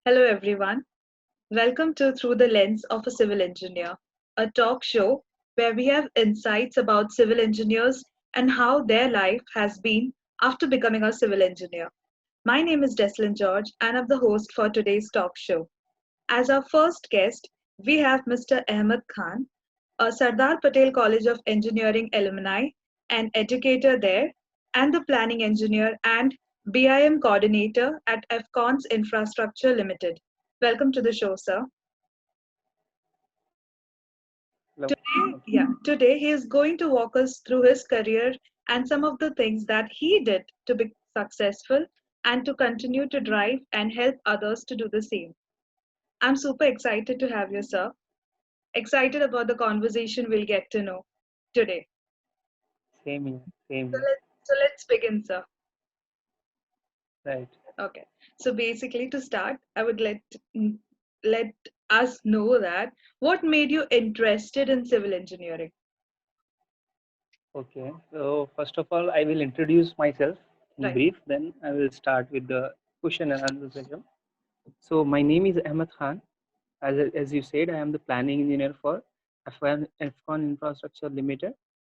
Hello, everyone. Welcome to Through the Lens of a Civil Engineer, a talk show where we have insights about civil engineers and how their life has been after becoming a civil engineer. My name is Deslin George, and I'm the host for today's talk show. As our first guest, we have Mr. Ahmed Khan, a Sardar Patel College of Engineering alumni, an educator there, and the planning engineer and BIM coordinator at FCONS Infrastructure Limited. Welcome to the show, sir. Hello. Today he is going to walk us through his career and some of the things that he did to be successful and to continue to drive and help others to do the same. I'm super excited to have you, sir. Excited about the conversation we'll get to know today. Same here. Same So here. let's begin, sir. Right. Okay. So basically, to start, I would let us know that what made you interested in civil engineering. Okay. So first of all, I will introduce myself in Right. brief. Then I will start with the question and answer session. So my name is Ahmed Khan. As you said, I am the planning engineer for Afghan Infrastructure Limited.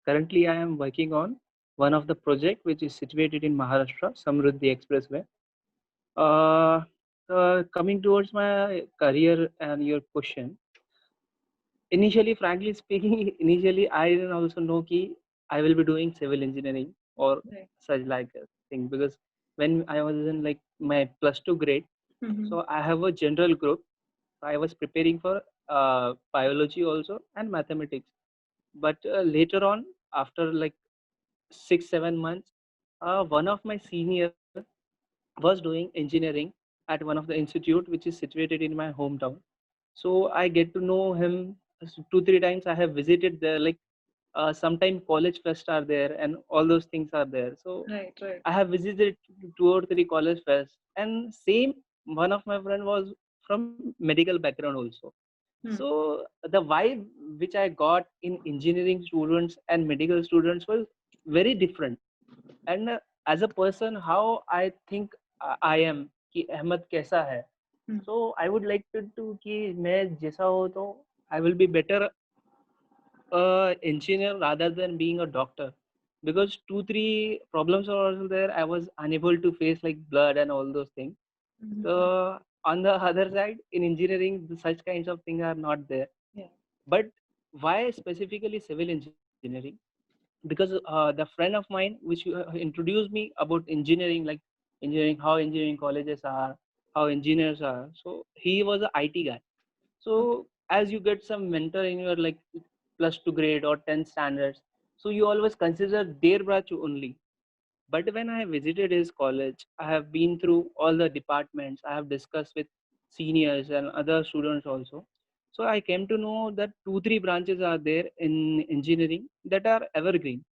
Currently, I am working on one of the project which is situated in Maharashtra, Samruddhi Expressway. Uh, Coming towards my career and your question, initially, frankly speaking, initially I didn't also know ki I will be doing civil engineering or Right. such like a thing, because when I was in like my plus 2 grade, Mm-hmm. so I have a general group. I was preparing for biology also and mathematics, but later on, after like 6 7 months, one of my senior was doing engineering at one of the institute which is situated in my hometown. So I get to know him 2 3 times. I have visited there, like sometime college fest are there and all those things are there. So Right, right. I have visited 2 or 3 college fest, and same one of my friend was from medical background also. Hmm. So the vibe which I got in engineering students and medical students was very different. And as a person, how I think I am कि अहमद कैसा है. Hmm. So I would like to कि मैं जैसा हो तो I will be better engineer rather than being a doctor, because 2 3 problems are also there. I was unable to face like blood and all those things. Mhm. So on the other side, in engineering, such kinds of things are not there. Yeah. But why specifically civil engineering? Because the friend of mine which introduced me about engineering, like engineering, how engineering colleges are, how engineers are. So he was an IT guy. Okay. So as you get some mentor in your like plus 2 grade or 10th standards, so you always consider their branch only. But when I visited his college, I have been through all the departments. I have discussed with seniors and other students also. So I came to know that 2 3 branches are there in engineering that are evergreen,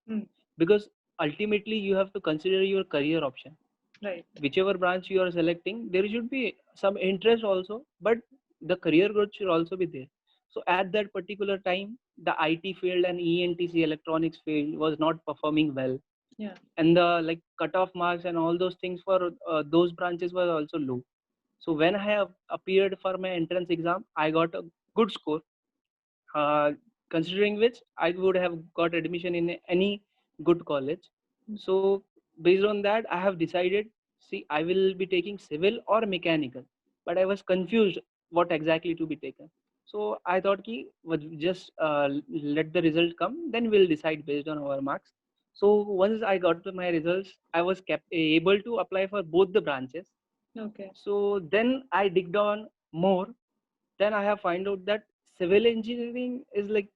Hmm. because ultimately you have to consider your career option. Right. Whichever branch you are selecting, there should be some interest also, but the career growth should also be there. So at that particular time, the IT field and ENTC electronics field was not performing well, Yeah. and the like cutoff marks and all those things for those branches were also low. So when I have appeared for my entrance exam, I got a good score, uh, considering which I would have got admission in any good college. Hmm. So based on that, I have decided, see, I will be taking civil or mechanical, but I was confused what exactly to be taken. So I thought ki just let the result come, then we'll decide based on our marks. So once I got to my results, I was kept able to apply for both the branches. Okay. So then I digged on more. Then I have find out that civil engineering is like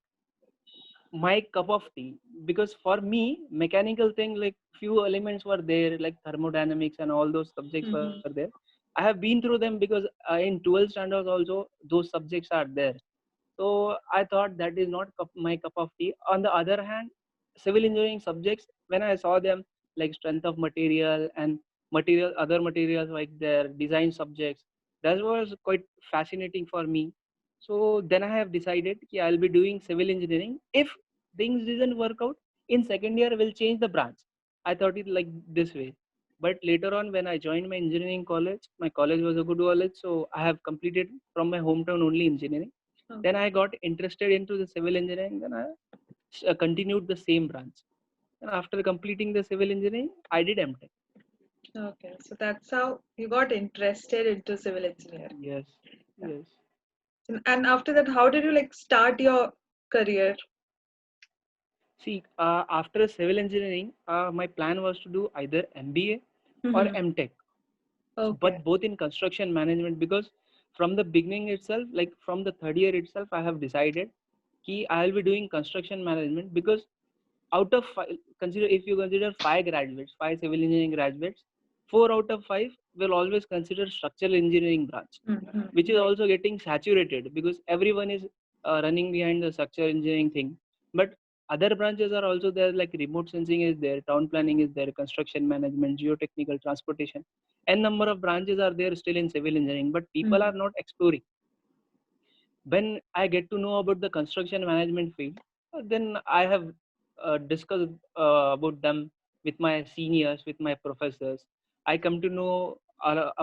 my cup of tea, because for me mechanical thing, like few elements were there like thermodynamics and all those subjects were Mm-hmm. there. I have been through them because in 12th standards also those subjects are there. So I thought that is not my cup of tea. On the other hand, civil engineering subjects, when I saw them, like strength of material and material, other materials like their design subjects, that was quite fascinating for me. So then I have decided that I'll be doing civil engineering. If things didn't work out in second year, we'll change the branch. I thought it like this way. But later on, when I joined my engineering college, my college was a good college, so I have completed from my hometown only engineering. Then Okay. I got interested into the civil engineering. Then I continued the same branch. And after completing the civil engineering, I did MTech. Okay. So that's how you got interested into civil engineering. Yes, Yeah. yes. And after that, how did you like start your career? See, after civil engineering, my plan was to do either MBA or Mhm. MTech. So, Okay. but both in construction management, because from the beginning itself, like from the third year itself, I have decided कि I will be doing construction management, because out of five, if you consider five graduates, five civil engineering graduates, four out of five will always consider structural engineering branch, Mhm. which is Right. also getting saturated because everyone is running behind the structural engineering thing. But other branches are also there, like remote sensing is there, town planning is there, construction management, geotechnical, transportation. N number of branches are there still in civil engineering, but people Mhm. are not exploring. When I get to know about the construction management field, then I have discussed about them with my seniors, with my professors. I come to know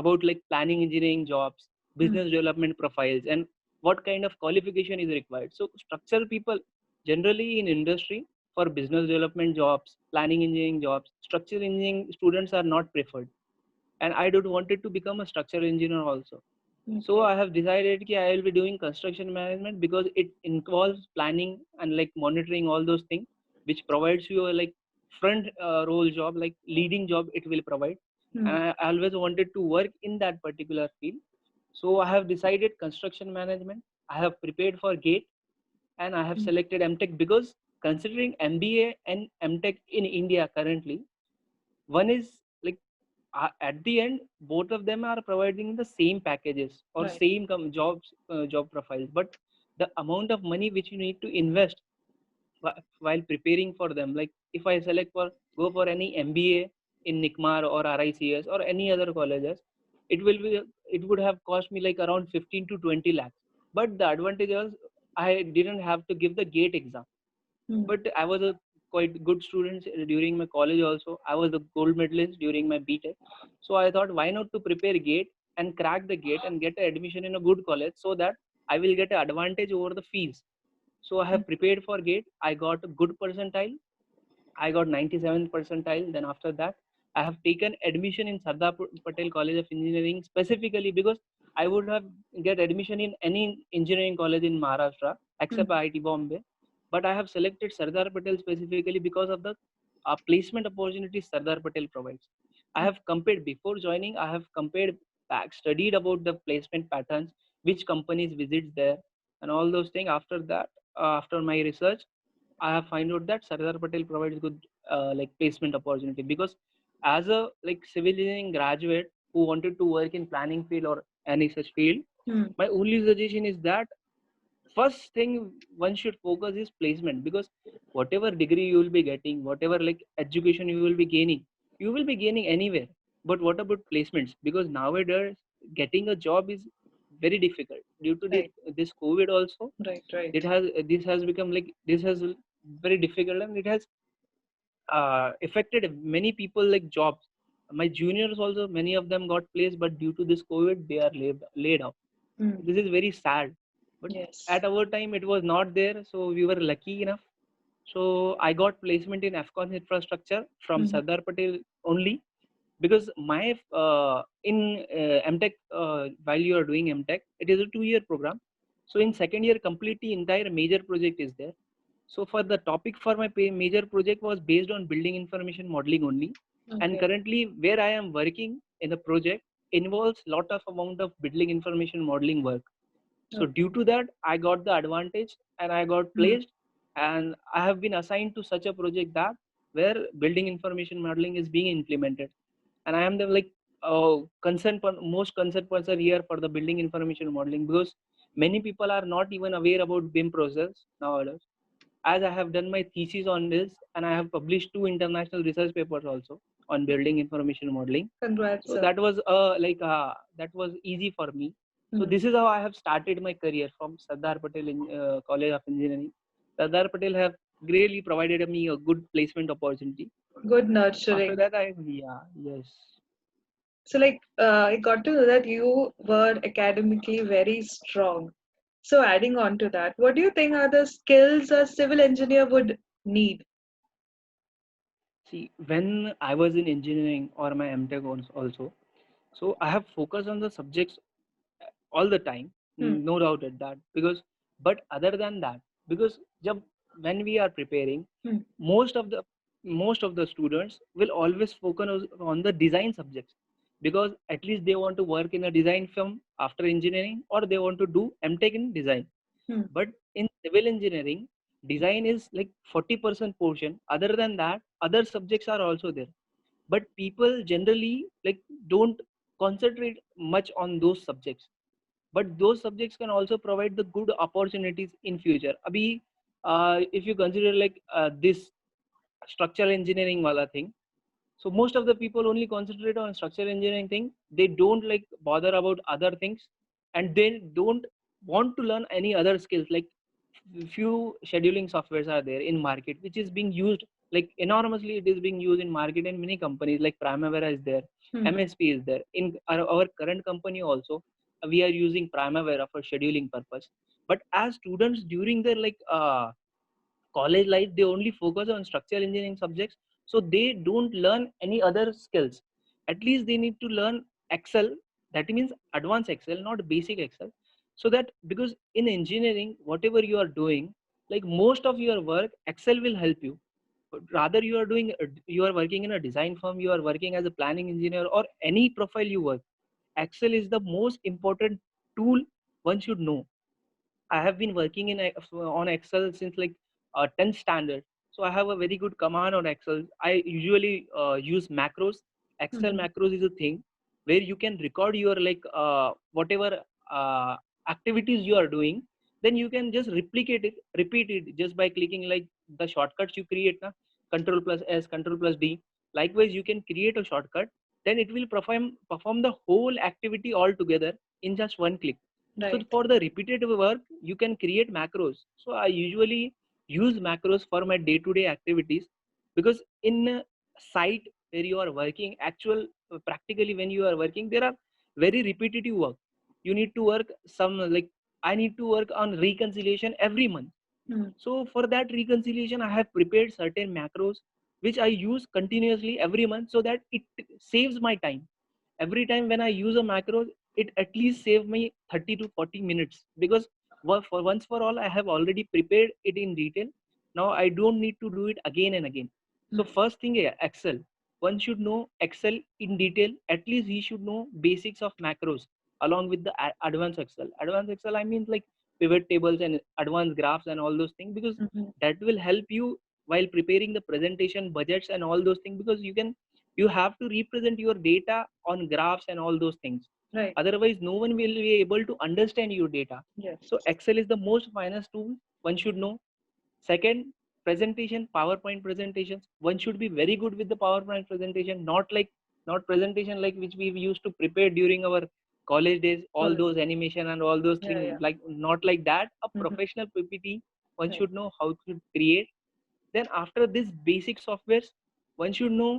about like planning engineering jobs, Mhm. business development profiles, and what kind of qualification is required. So structural people generally in industry, for business development jobs, planning engineering jobs, structural engineering students are not preferred, and I don't wanted to become a structural engineer also. So Okay. I have decided that I will be doing construction management because it involves planning and like monitoring all those things, which provides you a like front role job, like leading job it will provide. And Mhm. I always wanted to work in that particular field. So I have decided construction management. I have prepared for GATE and I have Mhm. selected MTech because considering MBA and MTech in India currently, one is like at the end both of them are providing the same packages or Right. same job profiles, but the amount of money which you need to invest while preparing for them, like if I select for go for any MBA in NICMAR or RICS or any other colleges, it will be it would have cost me like around 15 to 20 lakhs. But the advantage was I didn't have to give the GATE exam. Mhm. But I was a quite good student during my college also. I was the gold medalist during my BTech. So I thought, why not to prepare GATE and crack the GATE and get an admission in a good college so that I will get an advantage over the fees. So I have prepared for GATE. I got a good percentile. I got 97 percentile. Then after that, I have taken admission in Sardar Patel College of Engineering specifically because I would have get admission in any engineering college in Maharashtra except Mhm. IIT Bombay. But I have selected Sardar Patel specifically because of the placement opportunities Sardar Patel provides. I have compared before joining. I have compared back, studied about the placement patterns, which companies visit there, and all those things. After that, after my research, I have find out that Sardar Patel provides good like placement opportunity because as a like civil engineering graduate who wanted to work in planning field or any such field, Mhm. my only suggestion is that first thing one should focus is placement, because whatever degree you will be getting, whatever like education you will be gaining, you will be gaining anywhere. But what about placements? Because nowadays getting a job is very difficult due to Right. this COVID also. Right. Right. It has this has become like this has very difficult, and it has affected many people like jobs. My juniors also, many of them got placed, but due to this COVID they are laid off. Mhm. This is very sad, but Yes. at our time it was not there, so we were lucky enough. So I got placement in Afcon infrastructure from Mhm. Sardar Patel only, because my in MTech, while you are doing MTech, it is a 2 year program. So in second year, completely entire major project is there. So for the topic for my major project was based on building information modeling only, and Okay. currently where I am working in the project involves lot of amount of building information modeling work. So Okay. due to that, I got the advantage and I got Mhm. placed, and I have been assigned to such a project that where building information modeling is being implemented, and I am the like most concerned person here for the building information modeling, because many people are not even aware about BIM process nowadays. As I have done my thesis on this, and I have published 2 international research papers also on building information modeling. Congrats, So sir. that was that was easy for me. So Mhm. this is how I have started my career from Sardar Patel College of Engineering. Sardar Patel have really provided me a good placement opportunity. Good After nurturing. that, yeah, yes. So, I got to know that you were academically very strong. So, adding on to that, what do you think are the skills a civil engineer would need? See, when I was in engineering or my MTech also, so I have focused on the subjects all the time, Hmm. no doubt at that. Because, but other than that, because when we are preparing, Hmm. most of the most of the students will always focus on the design subjects, because at least they want to work in a design firm after engineering, or they want to do MTech in design. Hmm. But in civil engineering, design is like 40% portion. Other than that, other subjects are also there, but people generally like don't concentrate much on those subjects. But those subjects can also provide the good opportunities in future. Abhi, if you consider like this structural engineering wala thing, so most of the people only concentrate on structural engineering thing. They don't like bother about other things, and they don't want to learn any other skills. Like few scheduling softwares are there in market which is being used like enormously. It is being used in market, and many companies like Primavera is there, Hmm. MSP is there. In our current company also, we are using Primavera for scheduling purpose. But as students during their like college life, they only focus on structural engineering subjects, so they don't learn any other skills. At least they need to learn Excel. That means advanced Excel, not basic Excel. So that, because in engineering whatever you are doing, like most of your work, Excel will help you. But rather you are doing you are working in a design firm, you are working as a planning engineer, or any profile you work, Excel is the most important tool one should know. I have been working on Excel since like 10th standard. So I have a very good command on Excel. I usually use macros. Excel Hmm. macros is a thing where you can record your like whatever uh, activities you are doing. Then you can just repeat it just by clicking like the shortcuts you create, na? Control plus S, Control plus D. Likewise, you can create a shortcut. Then it will perform the whole activity all together in just one click. So Right. for the repetitive work, you can create macros. So I usually use macros for my day-to-day activities, because in a site where you are working, practically when you are working, there are very repetitive work. You need to work some like I need to work on reconciliation every month. Hmm. So for that reconciliation, I have prepared certain macros which I use continuously every month, so that it saves my time. Every time when I use a macro, it at least save me 30 to 40 minutes, because for once for all I have already prepared it in detail. Now I don't need to do it again and again. So Hmm. first thing, Excel. One should know Excel in detail. At least he should know basics of macros along with the advanced Excel. Advanced Excel, I mean like pivot tables and advanced graphs and all those things, because Mhm. that will help you while preparing the presentation budgets and all those things, because you have to represent your data on graphs and all those things. Right. Otherwise no one will be able to understand your data. Yes. So Excel is the most finest tool one should know. Second, presentation, PowerPoint presentations. One should be very good with the PowerPoint presentation, not presentation like which we used to prepare during our college days, all College. those animation and all those Yeah. things, Yeah. like not like that. A Mhm. professional PPT, one Right. should know how to create. Then after this basic softwares, one should know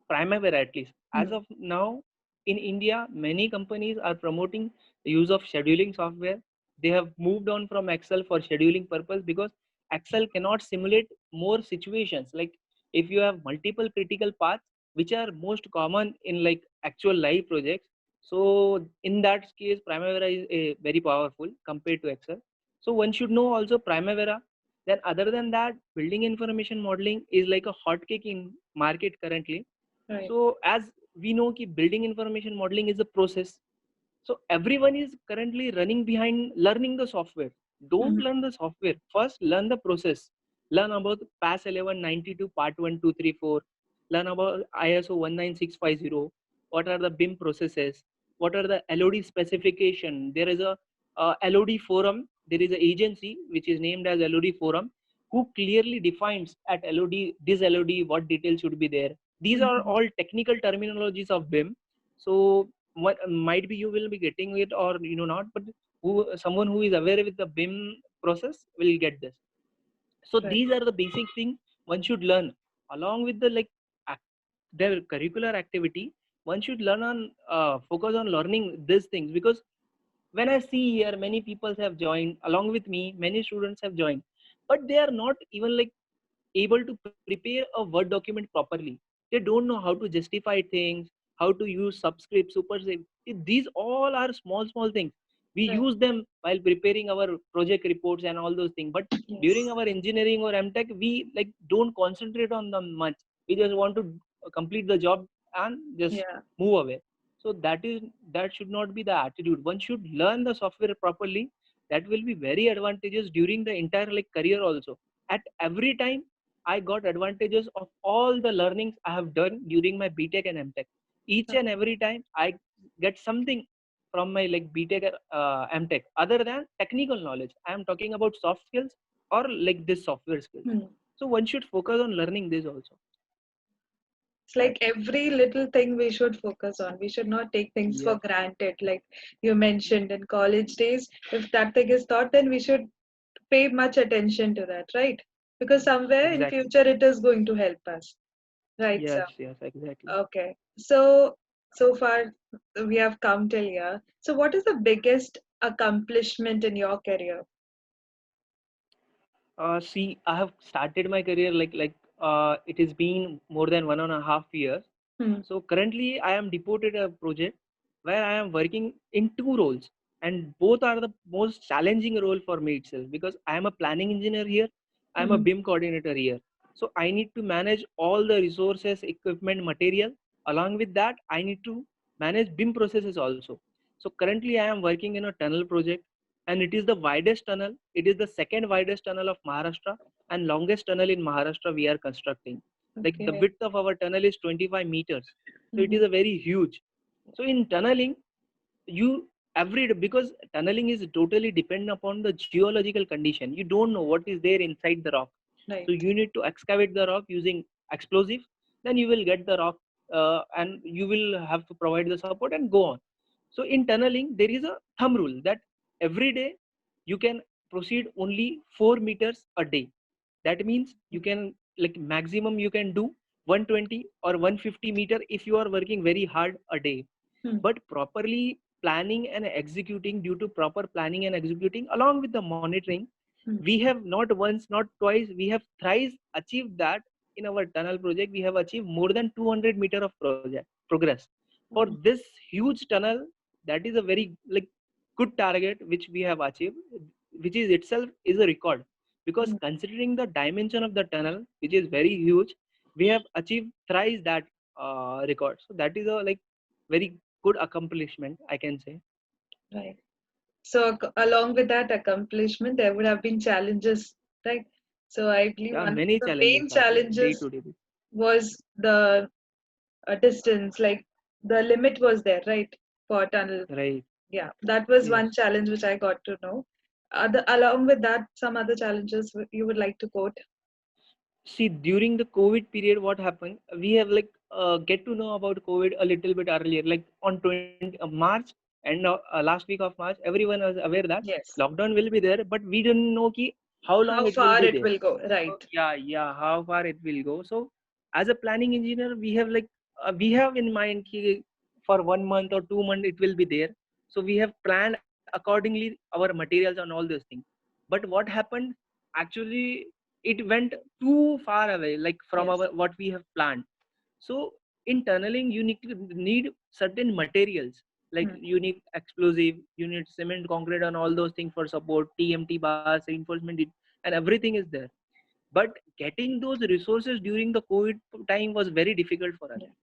Primavera at least. As Hmm. of now, in India, many companies are promoting the use of scheduling software. They have moved on from Excel for scheduling purpose, because Excel cannot simulate more situations. Like if you have multiple critical paths, which are most common in like actual live projects. So in that case, Primavera is very powerful compared to Excel. So one should know also Primavera. Then other than that, building information modeling is like a hotcake in market currently. Right. So as we know कि building information modeling is a process. So everyone is currently running behind learning the software. Don't Mhm. learn the software. First learn the process. Learn about PAS 1192 part 1, 2, 3, 4. Learn about ISO 19650. What are the BIM processes? What are the LOD specification? There is a LOD forum. There is an agency which is named as LOD forum, who clearly defines at LOD, this LOD, what details should be there. These are Mhm. all technical terminologies of BIM. So what might be you will be getting it or not, but someone who is aware with the BIM process will get this. So Right. these are the basic thing one should learn. along with the their curricular activity, one should learn on focus on learning these things, because when I see here many people have joined along with me, many students have joined, but they are not even like able to prepare a Word document properly. They don't know how to justify things, how to use subscript, superscript. These all are small things. We Right. use them while preparing our project reports and all those things. But during Yes. our engineering or MTech, we like don't concentrate on them much. We just want to complete the job and just Yeah. move away. So that should not be the attitude. One should learn the software properly. That will be very advantageous during the entire like career also. At every time I got advantages of all the learnings I have done during my BTech and MTech. Each and every time I get something from my like BTech or MTech other than technical knowledge. I am talking about soft skills or like this software skills. Hmm. So one should focus on learning this also. It's like every little thing we should focus on. We should not take things for Yes, granted. Like you mentioned in college days, if that thing is taught, then we should pay much attention to that, right? Because somewhere in exactly. future it is going to help us, right? So, Yes, exactly. okay. So far we have come till here. So, what is the biggest accomplishment in your career? See, I have started my career it has been more than 1.5 years. Hmm. So currently, I am devoted a project where I am working in two roles, and both are the most challenging role for me itself, because I am a planning engineer here, I am a Hmm. BIM coordinator here. So I need to manage all the resources, equipment, material. Along with that, I need to manage BIM processes also. So currently, I am working in a tunnel project, and it is the widest tunnel. It is the second widest tunnel of Maharashtra and longest tunnel in Maharashtra we are constructing. Like the Okay. width of our tunnel is 25 meters. So it Hmm. is a very huge. So in tunneling, you because tunneling is totally dependent upon the geological condition. You don't know what is there inside the rock. So Right. you need to excavate the rock using explosive. Then you will get the rock, and you will have to provide the support and go on. So in tunneling, there is a thumb rule that every day you can proceed only 4 meters a day. That means you can like maximum you can do 120 or 150 meter if you are working very hard a day. Hmm. But properly planning and executing, due to proper planning and executing along with the monitoring, Hmm. we have not once not twice, we have thrice achieved that. In our tunnel project we have achieved more than 200 meter of project progress for Hmm. this huge tunnel. That is a very like good target which we have achieved, which is itself is a record, because Hmm. considering the dimension of the tunnel which is very huge, we have achieved thrice that record. So that is a like very good accomplishment, I can say. Right. So, along with that accomplishment, there would have been challenges, right? So, I believe Yeah, one of many the challenges main are there day challenges to day. was the distance, like the limit was there, right? For tunnel. Right. Yeah, that was Yes. one challenge which I got to know. Along with that, some other challenges you would like to quote? See, during the COVID period, what happened? We have get to know about COVID a little bit earlier, like on 20 March and last week of March, everyone was aware that Yes. lockdown will be there, but we didn't know how long How it will far be it there. will go, So right? yeah, how far it will go. So as a planning engineer, we have in mind for 1 month or 2 months it will be there. So we have planned accordingly our materials and all those things. But what happened? Actually, it went too far away, like from Yes. our what we have planned. So in tunneling, you need certain materials, like Hmm. you need explosive, you need cement, concrete, and all those things for support, TMT bars, reinforcement, and everything is there. But getting those resources during the COVID time was very difficult for us, Yeah.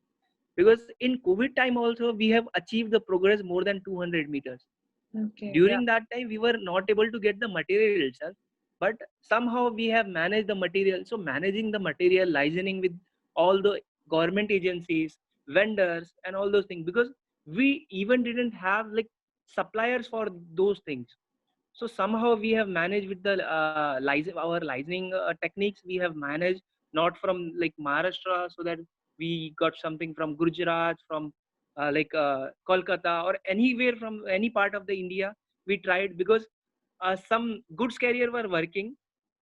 because in COVID time also we have achieved the progress more than 200 meters. Okay. Yeah. During that time we were not able to get the material itself, but somehow we have managed the material. So managing the material, liaising with all the government agencies, vendors, and all those things, because we even didn't have like suppliers for those things. So somehow we have managed with the our licensing techniques. We have managed not from like Maharashtra, so that we got something from Gujarat, from Kolkata, or anywhere from any part of the India. We tried, because some goods carrier were working,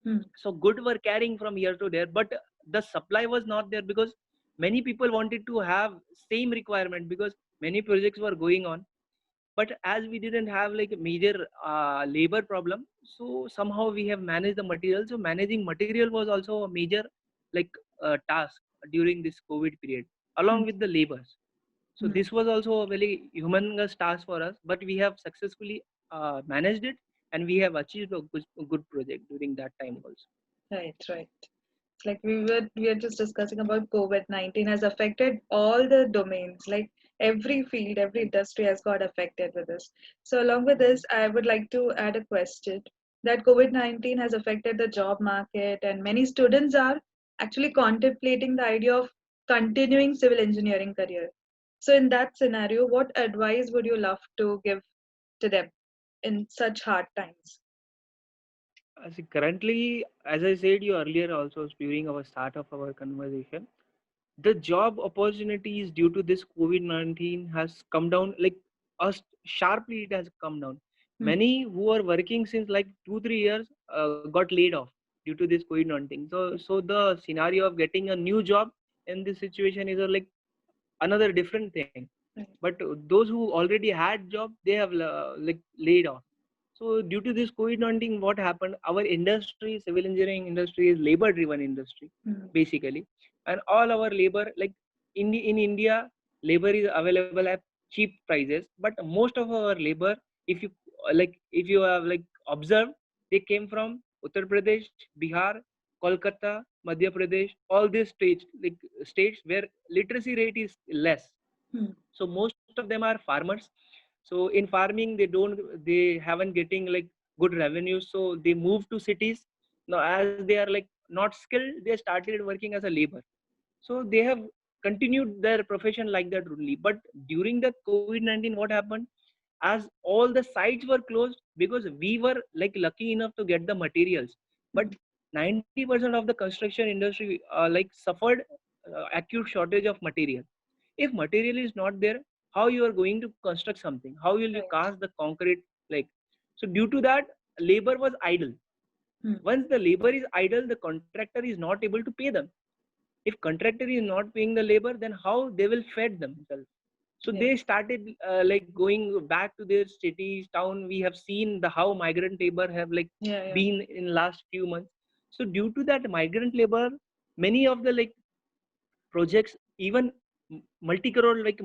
Hmm. so good were carrying from here to there, but the supply was not there, because many people wanted to have same requirement, because many projects were going on. But as we didn't have like a major labor problem, so somehow we have managed the material. So managing material was also a major like task during this COVID period, along Mm, with the labors. So mm. this was also a very humongous task for us, but we have successfully managed it, and we have achieved a good project during that time also. Right, right. It's like we were just discussing about COVID-19 has affected all the domains, like every field, every industry has got affected with this. So along with this, I would like to add a question that COVID-19 has affected the job market, and many students are actually contemplating the idea of continuing civil engineering career. So in that scenario, what advice would you love to give to them in such hard times? As currently, as I said you earlier also during our start of our conversation, the job opportunities due to this COVID-19 has come down like us sharply. It has come down. Hmm. Many who are working since like 2 3 years got laid off due to this COVID-19. So the scenario of getting a new job in this situation is like another different thing. Right. But those who already had job, they have like laid off. So due to this COVID-19, what happened? Our industry, civil engineering industry, is labor-driven industry Hmm. basically, and all our labor, like in India, labor is available at cheap prices. But most of our labor, if you have like observed, they came from Uttar Pradesh, Bihar, Kolkata, Madhya Pradesh, all these states, like states where literacy rate is less. Hmm. So most of them are farmers. So in farming, they haven't getting like good revenue, so they move to cities. Now as they are like not skilled, they started working as a labor. So they have continued their profession like that only. But during the COVID-19, what happened? As all the sites were closed, because we were like lucky enough to get the materials, but Hmm. 90% of the construction industry like suffered acute shortage of material. If material is not there, how you are going to construct something? How will you Right. cast the concrete? Like, so due to that, labor was idle. Hmm. Once the labor is idle, the contractor is not able to pay them. If contractor is not paying the labor, then how they will fed themselves? So Yes. they started like going back to their cities, town. We have seen the how migrant labor have like Yeah, yeah. been in last few months. So due to that migrant labor, many of the like projects, even multi-crore, like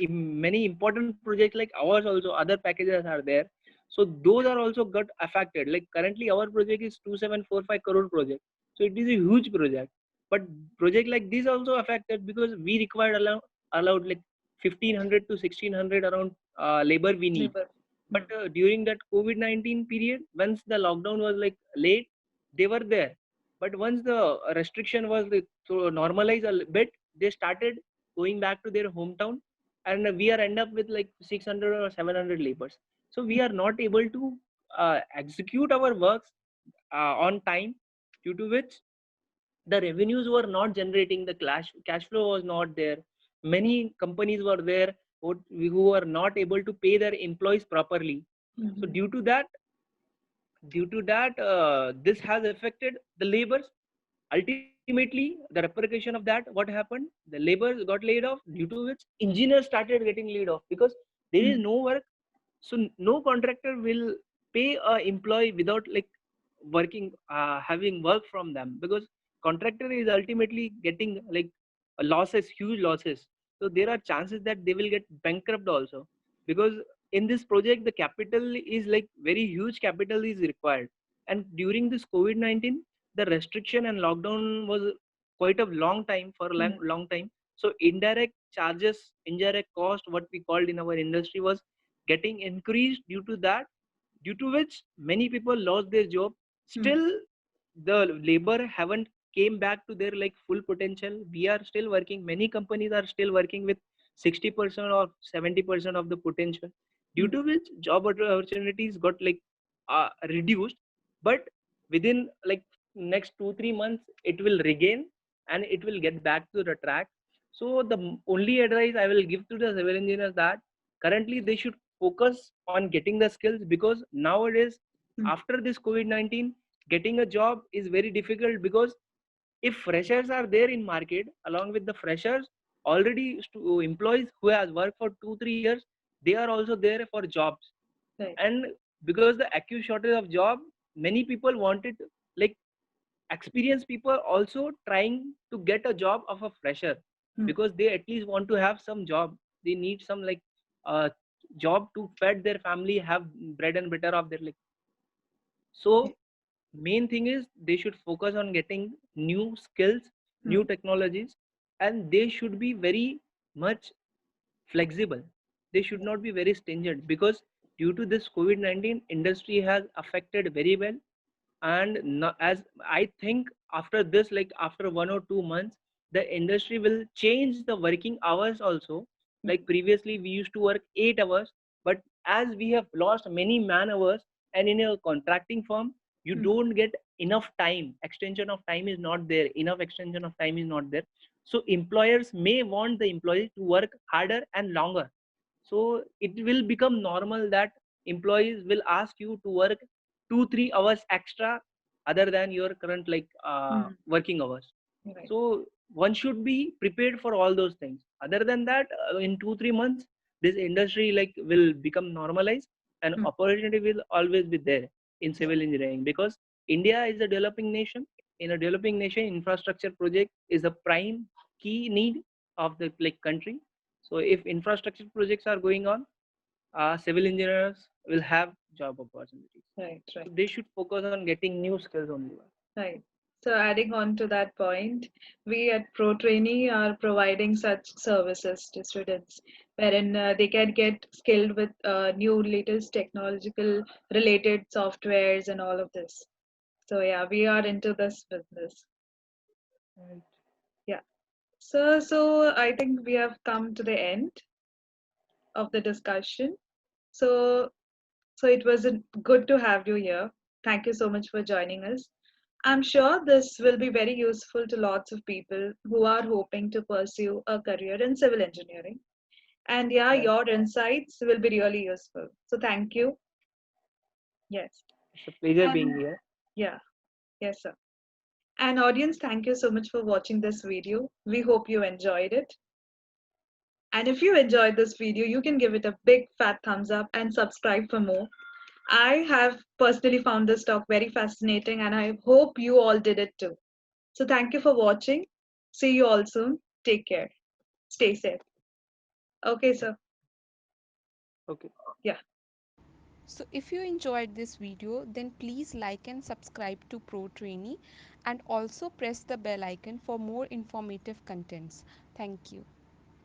many important projects like ours also, other packages are there. So those are also got affected. Like currently our project is 2745 crore project, so it is a huge project. But project like this also affected, because we required allowed like 1500 to 1600 around labor we need. Labor. But Hmm. during that COVID-19 period, once the lockdown was like late, they were there. But once the restriction was like, so normalized a bit, they started going back to their hometown, and we are end up with like 600 or 700 labors. So we are not able to execute our works on time, due to which the revenues were not generating, the cash flow was not there. Many companies were there who were not able to pay their employees properly. So Hmm. due to that, this has affected the labors. Ultimately, the repercussion of that, what happened? The laborers got laid off, due to which engineers started getting laid off, because there is Hmm. no work. So no contractor will pay a employee without like working, having work from them, because contractor is ultimately getting like losses, huge losses. So there are chances that they will get bankrupt also, because in this project the capital is like very huge capital is required. And during this COVID-19, the restriction and lockdown was quite a long time, for a long, Hmm. long time. So indirect charges, indirect cost, what we called in our industry, was getting increased due to that, due to which many people lost their job. Hmm. Still the labor haven't came back to their like full potential. We are still working, many companies are still working with 60% or 70% of the potential, due Hmm. to which job opportunities got like reduced. But within like next 2 3 months it will regain, and it will get back to the track. So the only advice I will give to the civil engineers, that currently they should focus on getting the skills, because nowadays Hmm. after this COVID-19, getting a job is very difficult, because if freshers are there in market, along with the freshers, already employees who has worked for 2 3 years, they are also there for jobs. Right. And because the acute shortage of job, many people wanted, like, experienced people also trying to get a job of a fresher, Hmm. because they at least want to have some job. They need some, like, uh, job to fed their family, have bread and butter of their, like. So main thing is they should focus on getting new skills, Hmm. new technologies, and they should be very much flexible. They should not be very stringent, because due to this COVID-19, industry has affected very well. And as I think, after this, like after 1 or 2 months, the industry will change the working hours also. Like previously we used to work 8 hours, but as we have lost many man hours, and in a contracting firm, you Hmm. don't get enough time, extension of time is not there, enough extension of time is not there. So employers may want the employees to work harder and longer. So it will become normal that employees will ask you to work 2 3 hours extra, other than your current, like, Hmm. working hours. Right. So one should be prepared for all those things. Other than that, in 2 3 months, this industry, like, will become normalized, and Hmm. opportunity will always be there in Right. civil engineering, because India is a developing nation. In a developing nation, infrastructure project is a prime key need of the, like, country. So if infrastructure projects are going on, civil engineers will have job opportunities. Right. So Right. they should focus on getting new skills only. Right. So adding on to that point, we at Pro Trainee are providing such services to students wherein they can get skilled with new latest technological related softwares and all of this. So yeah, we are into this business. Right. Yeah. So I think we have come to the end of the discussion. So so it was good to have you here. Thank you so much for joining us. I'm sure this will be very useful to lots of people who are hoping to pursue a career in civil engineering. And yeah, Right. your insights will be really useful. So thank you. Yes. It's a pleasure being And here. yeah, yes, sir. And audience, thank you so much for watching this video. We hope you enjoyed it. And if you enjoyed this video, you can give it a big fat thumbs up and subscribe for more. I have personally found this talk very fascinating and I hope you all did it too. So thank you for watching. See you all soon. Take care. Stay safe. Okay, sir. Okay. Yeah. So if you enjoyed this video, then please like and subscribe to Pro Trainee and also press the bell icon for more informative contents. Thank you.